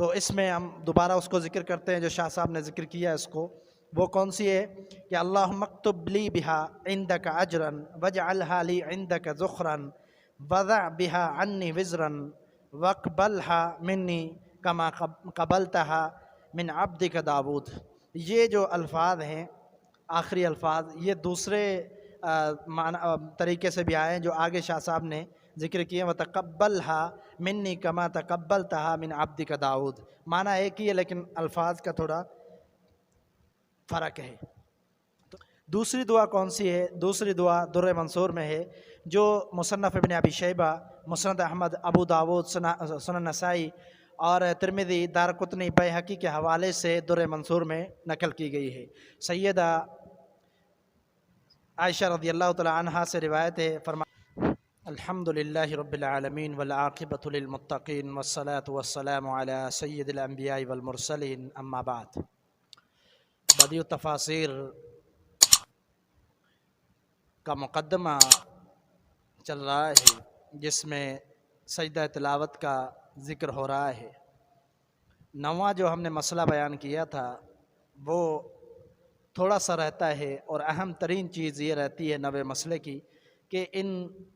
تو اس میں ہم دوبارہ اس کو ذکر کرتے ہیں جو شاہ صاحب نے ذکر کیا اس کو، وہ کون سی ہے کہ اللہم اکتب لی بہا عندک اجرا واجعلها لی عندک ذخرا وضع بہا عنی وزرا واقبلها منی کما قبلتها من عبدک داود۔ یہ جو الفاظ ہیں آخری الفاظ، یہ دوسرے طریقے سے بھی آئے ہیں جو آگے شاہ صاحب نے ذکر کیے، وَتَقَبَّلْهَا مِنِّي كَمَا تَقَبَّلْتَهَا مِنْ عَبْدِكَ داؤد، معنی ایک ہی ہے لیکن الفاظ کا تھوڑا فرق ہے۔ دوسری دعا کون سی ہے؟ دوسری دعا در منصور میں ہے، جو مصنف ابن ابی شیبہ، مسند احمد، ابو داود، سنن نسائی اور ترمذی، دارقطنی، بیہقی کے حوالے سے در منصور میں نقل کی گئی ہے۔ سیدہ عائشہ رضی اللہ تعالی عنہا سے روایت ہے، الحمدللہ رب العالمین والعاقبۃ للمتقین والصلاة والسلام علی سید الانبیاء والمرسلین، اما بعد۔ بدیع التفاسیر کا مقدمہ چل رہا ہے جس میں سجدہ تلاوت کا ذکر ہو رہا ہے۔ نواں جو ہم نے مسئلہ بیان کیا تھا وہ تھوڑا سا رہتا ہے، اور اہم ترین چیز یہ رہتی ہے نوے مسئلے کی کہ ان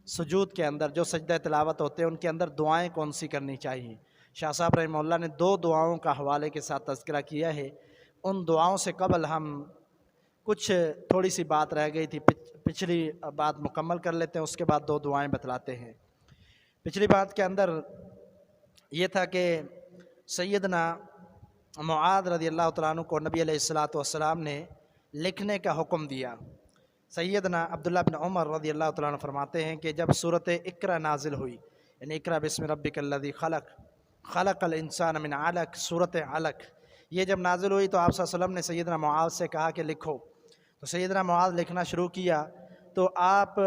سجود کے اندر جو سجدہ تلاوت ہوتے ہیں ان کے اندر دعائیں کون سی کرنی چاہیے۔ شاہ صاحب رحمہ اللہ نے دو دعاؤں کا حوالے کے ساتھ تذکرہ کیا ہے۔ ان دعاؤں سے قبل ہم کچھ تھوڑی سی بات رہ گئی تھی، پچھلی بات مکمل کر لیتے ہیں، اس کے بعد دو دعائیں بتلاتے ہیں۔ پچھلی بات کے اندر یہ تھا کہ سیدنا معاذ رضی اللہ تعالیٰ عنہ کو نبی علیہ السلام نے لکھنے کا حکم دیا۔ سیدنا عبداللہ بن عمر رضی اللہ تعالیٰ عنہ فرماتے ہیں کہ جب سورۃ اقرا نازل ہوئی، یعنی اقرا بسم ربک الذی خلق، خلق الانسان من علق، سورۃ علق، یہ جب نازل ہوئی تو آپ صلی اللہ علیہ وسلم نے سیدنا معاذ سے کہا کہ لکھو۔ تو سیدنا معاذ لکھنا شروع کیا تو آپ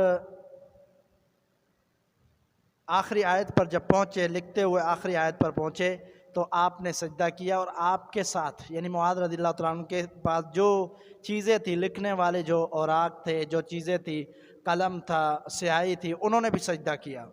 آخری آیت پر جب پہنچے، لکھتے ہوئے آخری آیت پر پہنچے تو آپ نے سجدہ کیا، اور آپ کے ساتھ یعنی معاذ رضی اللہ تعالیٰ عنہ کے پاس جو چیزیں تھی، لکھنے والے جو اوراق تھے، جو چیزیں تھی، قلم تھا، سیاہی تھی، انہوں نے بھی سجدہ کیا۔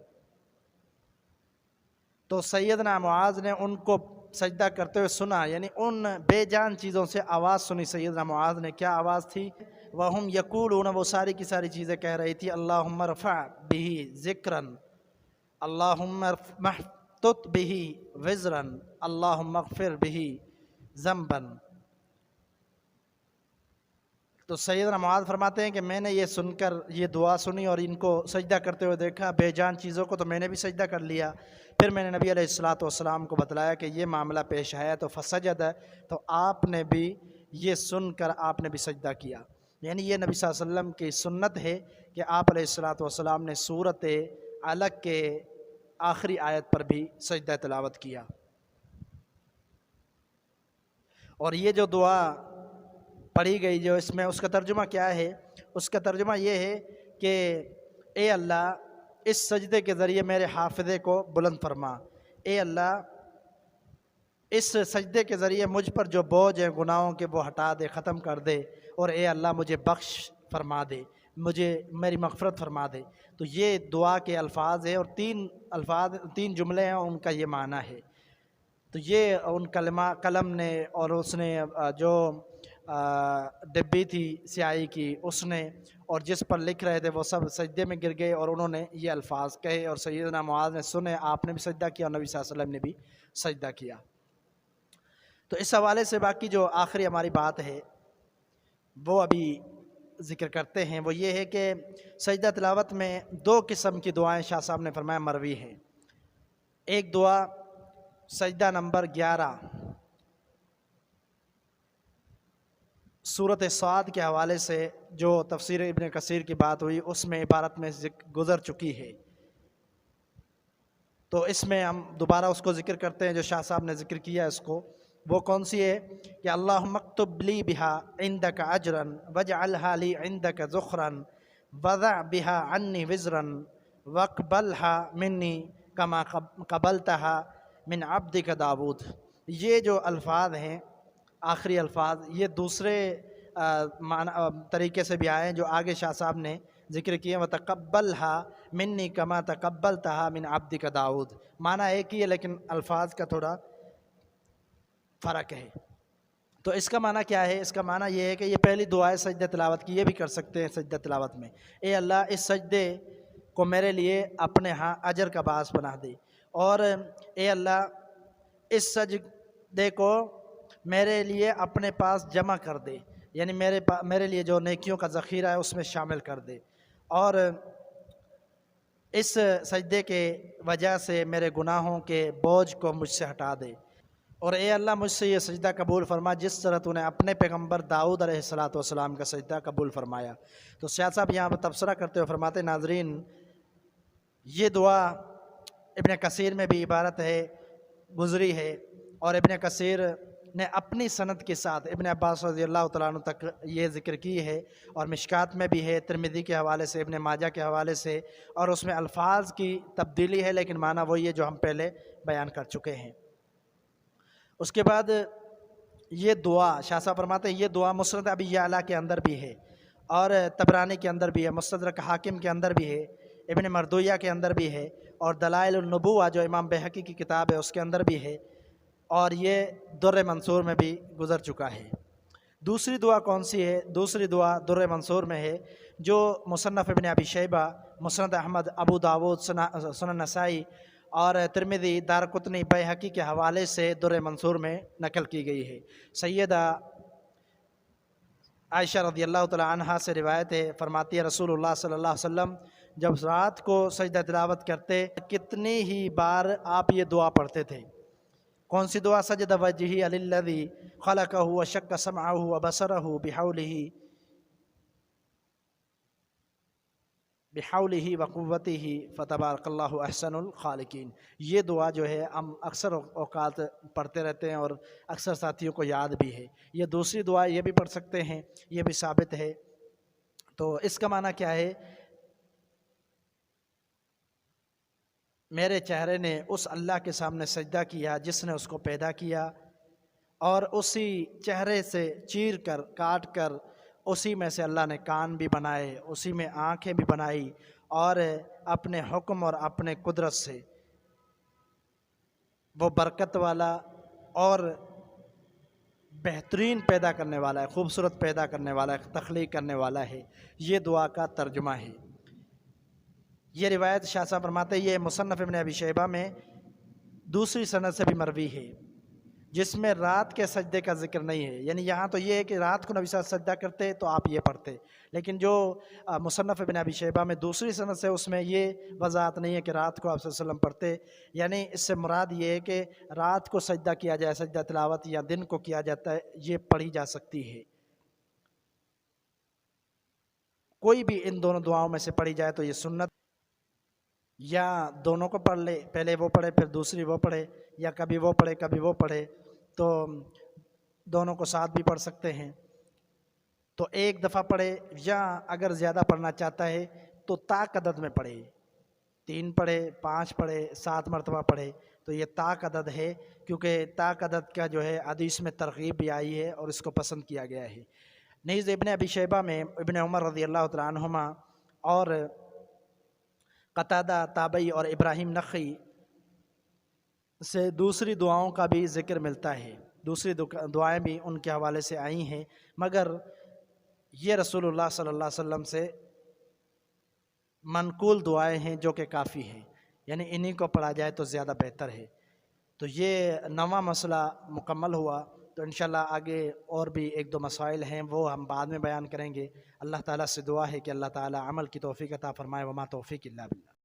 تو سیدنا معاذ نے ان کو سجدہ کرتے ہوئے سنا، یعنی ان بے جان چیزوں سے آواز سنی سیدنا معاذ نے۔ کیا آواز تھی؟ وَهُمْ يَقُولُونَ، وہ ساری کی ساری چیزیں کہہ رہی تھی، اللہم ارفع بِهِ ذکرًا، اللہم محتط بِهِ وزرًا، اللہم اغفر بِهِ ذنبًا۔ تو سیدنا معاذ فرماتے ہیں کہ میں نے یہ سن کر یہ دعا سنی اور ان کو سجدہ کرتے ہوئے دیکھا، بے جان چیزوں کو، تو میں نے بھی سجدہ کر لیا۔ پھر میں نے نبی علیہ السلام کو بتلایا کہ یہ معاملہ پیش ہے، تو فسجد ہے، تو آپ نے بھی یہ سن کر آپ نے بھی سجدہ کیا۔ یعنی یہ نبی صلی اللہ علیہ وسلم کی سنت ہے کہ آپ علیہ السلام نے سورۃ علق کے آخری آیت پر بھی سجدہ تلاوت کیا۔ اور یہ جو دعا پڑھی گئی، جو اس میں، اس کا ترجمہ کیا ہے؟ اس کا ترجمہ یہ ہے کہ اے اللہ، اس سجدے کے ذریعے میرے حافظے کو بلند فرما، اے اللہ اس سجدے کے ذریعے مجھ پر جو بوجھ ہیں گناہوں کے وہ ہٹا دے، ختم کر دے، اور اے اللہ مجھے بخش فرما دے، مجھے میری مغفرت فرما دے۔ تو یہ دعا کے الفاظ ہیں، اور تین جملے ہیں، ان کا یہ معنی ہے۔ تو یہ ان قلم نے اور اس نے جو ڈبی تھی سیاہی کی، اس نے اور جس پر لکھ رہے تھے وہ سب سجدے میں گر گئے، اور انہوں نے یہ الفاظ کہے، اور سیدنا معاذ نے سنے، آپ نے بھی سجدہ کیا اور نبی صلی اللہ علیہ وسلم نے بھی سجدہ کیا۔ تو اس حوالے سے باقی جو آخری ہماری بات ہے وہ ابھی ذکر کرتے ہیں، وہ یہ ہے کہ سجدہ تلاوت میں دو قسم کی دعائیں شاہ صاحب نے فرمایا مروی ہیں۔ ایک دعا سجدہ نمبر 11 سورۃ صاد کے حوالے سے جو تفسیر ابن کثیر کی بات ہوئی، اس میں عبارت میں گزر چکی ہے، تو اس میں ہم دوبارہ اس کو ذکر کرتے ہیں جو شاہ صاحب نے ذکر کیا اس کو۔ وہ کون سی ہے کہ اللہم اکتب لی بہا عندک اجرا واجعلها لی عندک ذخرا وضع بها عنی وزرا واقبلها منی کما قبلتها من عبدک داود۔ یہ جو الفاظ ہیں آخری الفاظ، یہ دوسرے طریقے سے بھی آئے ہیں جو آگے شاہ صاحب نے ذکر کیے، وَتَقَبَّلْهَا مِنِّي كَمَا تَقَبَّلْتَهَا مِنْ عَبْدِكَ داؤد، معنی ایک ہی ہے لیکن الفاظ کا تھوڑا فرق ہے۔ تو اس کا معنی کیا ہے؟ اس کا معنی یہ ہے کہ یہ پہلی دعا ہے سجدہ تلاوت کی، یہ بھی کر سکتے ہیں سجدہ تلاوت میں، اے اللہ اس سجدے کو میرے لیے اپنے ہاں اجر کا باعث بنا دے، اور اے اللہ اس سجدے کو میرے لیے اپنے پاس جمع کر دے، یعنی میرے لیے جو نیکیوں کا ذخیرہ ہے اس میں شامل کر دے، اور اس سجدے کے وجہ سے میرے گناہوں کے بوجھ کو مجھ سے ہٹا دے، اور اے اللہ مجھ سے یہ سجدہ قبول فرما جس طرح تو نے اپنے پیغمبر داؤد علیہ السلام کا سجدہ قبول فرمایا۔ تو سیاد صاحب یہاں پر تبصرہ کرتے ہوئے فرماتے ناظرین، یہ دعا ابن کثیر میں بھی عبارت ہے، گزری ہے، اور ابن کثیر نے اپنی سند کے ساتھ ابن عباس رضی اللہ تعالیٰ عنہ تک یہ ذکر کی ہے، اور مشکات میں بھی ہے، ترمذی کے حوالے سے، ابن ماجہ کے حوالے سے، اور اس میں الفاظ کی تبدیلی ہے لیکن معنی وہی ہے جو ہم پہلے بیان کر چکے ہیں۔ اس کے بعد یہ دعا شاہ صاحب فرماتے ہیں یہ دعا مسند ابی یعلا کے اندر بھی ہے، اور طبرانی کے اندر بھی ہے، مستدرک حاکم کے اندر بھی ہے، ابن مردویہ کے اندر بھی ہے، اور دلائل النبوہ جو امام بہقی کی کتاب ہے اس کے اندر بھی ہے، اور یہ در منصور میں بھی گزر چکا ہے۔ دوسری دعا کون سی ہے؟ دوسری دعا در منصور میں ہے، جو مصنف ابن ابی شیبہ، مسند احمد، ابو داود، سنن نسائی اور ترمذی، دارقطنی، بیہقی کے حوالے سے در منصور میں نقل کی گئی ہے۔ سیدہ عائشہ رضی اللہ تعالی عنہا سے روایت ہے، فرماتی ہے رسول اللہ صلی اللہ علیہ وسلم جب رات کو سجدہ تلاوت کرتے کتنی ہی بار آپ یہ دعا پڑھتے تھے۔ کون سی دعا؟ سجد وجہی للذی خلقہ وشق سمعہ وبصرہ بحولہ وقوتہ فتبارک اللہ احسن الخالقین۔ یہ دعا جو ہے ہم اکثر اوقات پڑھتے رہتے ہیں اور اکثر ساتھیوں کو یاد بھی ہے۔ یہ دوسری دعا یہ بھی پڑھ سکتے ہیں، یہ بھی ثابت ہے۔ تو اس کا معنی کیا ہے؟ میرے چہرے نے اس اللہ کے سامنے سجدہ کیا جس نے اس کو پیدا کیا، اور اسی چہرے سے چیر کر کاٹ کر اسی میں سے اللہ نے کان بھی بنائے، اسی میں آنکھیں بھی بنائی، اور اپنے حکم اور اپنے قدرت سے وہ برکت والا اور بہترین پیدا کرنے والا ہے، خوبصورت پیدا کرنے والا ہے، تخلیق کرنے والا ہے۔ یہ دعا کا ترجمہ ہے۔ یہ روایت شاہ صاحب فرماتے ہیں یہ مصنف ابن ابی شیبہ میں دوسری سند سے بھی مروی ہے، جس میں رات کے سجدے کا ذکر نہیں ہے، یعنی یہاں تو یہ ہے کہ رات کو نبی صلی اللہ علیہ وسلم سجدہ کرتے تو آپ یہ پڑھتے، لیکن جو مصنف ابن ابی شیبہ میں دوسری سند سے اس میں یہ وضاحت نہیں ہے کہ رات کو آپ صلی اللہ علیہ وسلم پڑھتے، یعنی اس سے مراد یہ ہے کہ رات کو سجدہ کیا جائے، سجدہ تلاوت، یا دن کو کیا جاتا ہے، یہ پڑھی جا سکتی ہے۔ کوئی بھی ان دونوں دعاؤں میں سے پڑھی جائے تو یہ سنت، یا دونوں کو پڑھ لے، پہلے وہ پڑھے پھر دوسری وہ پڑھے، یا کبھی وہ پڑھے کبھی وہ پڑھے، تو دونوں کو ساتھ بھی پڑھ سکتے ہیں۔ تو ایک دفعہ پڑھے، یا اگر زیادہ پڑھنا چاہتا ہے تو طاق عدد میں پڑھے، 3 پڑھے، 5 پڑھے، 7 مرتبہ پڑھے، تو یہ طاق عدد ہے، کیونکہ طاق عدد کا جو ہے حدیث میں ترغیب بھی آئی ہے اور اس کو پسند کیا گیا ہے۔ نیز ابن ابی شیبہ میں ابن عمر رضی اللہ تعالیٰ عنہما اور قتادہ تابعی اور ابراہیم نخعی سے دوسری دعاؤں کا بھی ذکر ملتا ہے، دوسری دعائیں بھی ان کے حوالے سے آئی ہیں، مگر یہ رسول اللہ صلی اللہ علیہ وسلم سے منقول دعائیں ہیں جو کہ کافی ہیں، یعنی انہی کو پڑھا جائے تو زیادہ بہتر ہے۔ تو یہ 9واں مسئلہ مکمل ہوا، تو انشاءاللہ آگے اور بھی 1-2 مسائل ہیں وہ ہم بعد میں بیان کریں گے۔ اللہ تعالیٰ سے دعا ہے کہ اللہ تعالیٰ عمل کی توفیق عطا فرمائے، وما توفیق الا باللہ۔